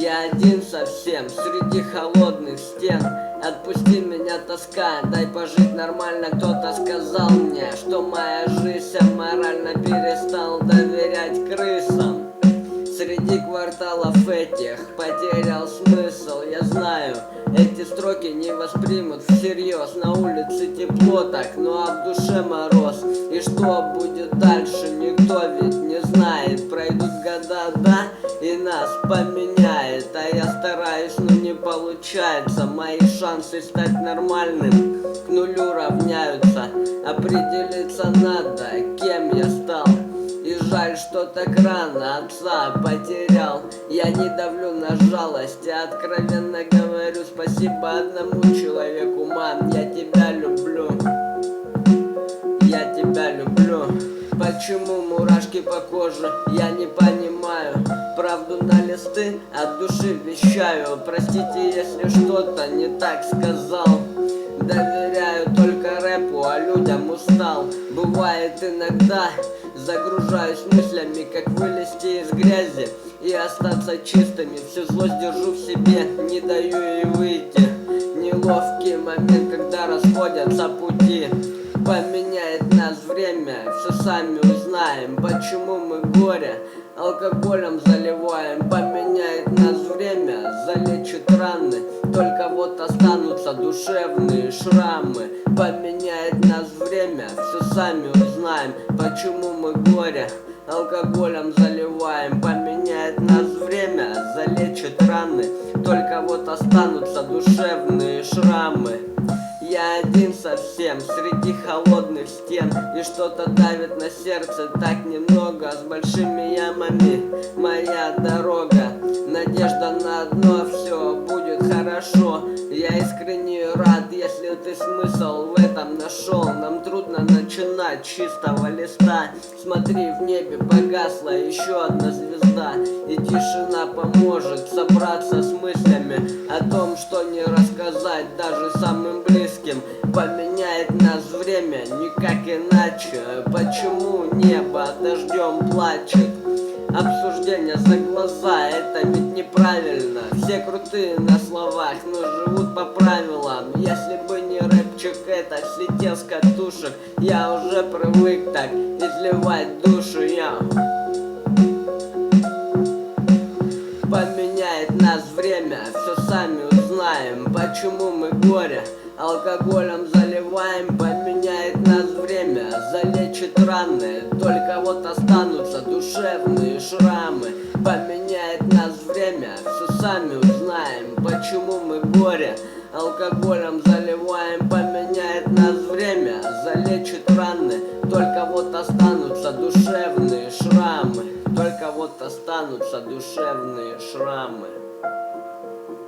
Я один совсем среди холодных стен. Отпусти меня, тоска, дай пожить нормально. Кто-то сказал мне, что моя жизнь аморально. Перестал доверять крысам. Среди кварталов этих потерял смысл. Я знаю, эти строки не воспримут всерьез. На улице тепло так, ну а в душе мороз. И что будет дальше, никто ведь не знает. Пройдут года, да, и нас поменяет. А я стараюсь, но не получается. Мои шансы стать нормальным к нулю равняются. Определиться надо, кем я стал. И жаль, что так рано отца потерял. Я не давлю на жалость, я откровенно говорю спасибо одному человеку. Мам, я тебя люблю. Я тебя люблю. Почему мурашки по коже, я не понимаю. Правду на листы от души вещаю. Простите, если что-то не так сказал. Доверяю только рэпу, а людям устал. Бывает иногда загружаюсь мыслями, как вылезти из грязи и остаться чистыми. Всю злость держу в себе, не даю ей выйти. Неловкий момент, когда расходятся пути. Поменяет нас время, все сами узнаем. Почему мы горе алкоголем заливаем. Поменяет нас время, залечит раны. Только вот останутся душевные шрамы. Поменяет нас время, все сами узнаем. Почему мы горе алкоголем заливаем. Поменяет нас время, залечит раны. Только вот останутся душевные шрамы. Я один совсем среди холодных стен. И что-то давит на сердце так немного. С большими ямами моя дорога. Надежда на одно, все будет хорошо. Я искренне рад, если ты смысл в этом нашел. Нам трудно начинать с чистого листа. Смотри, в небе погасла еще одна звезда. И тишина поможет собраться с мыслями о том, что не рассказать даже самым близким. Поменяет нас время, никак иначе. Почему небо дождем плачет? Обсуждение за глаза, это ведь неправильно. Все крутые на словах, но живут по правилам. Если бы не рэпчик этот слетел с катушек, я уже привык так изливать душу. Я поменяет нас время, все сами узнаем. Почему мы горе алкоголем заливаем. Поменяет нас время, залечит раны. Только вот останутся душевные шрамы. Поменяет нас время, все сами узнаем. Почему мы горе алкоголем заливаем. Поменяет нас время, залечит раны. Только вот останутся душевные шрамы. Только вот останутся душевные шрамы.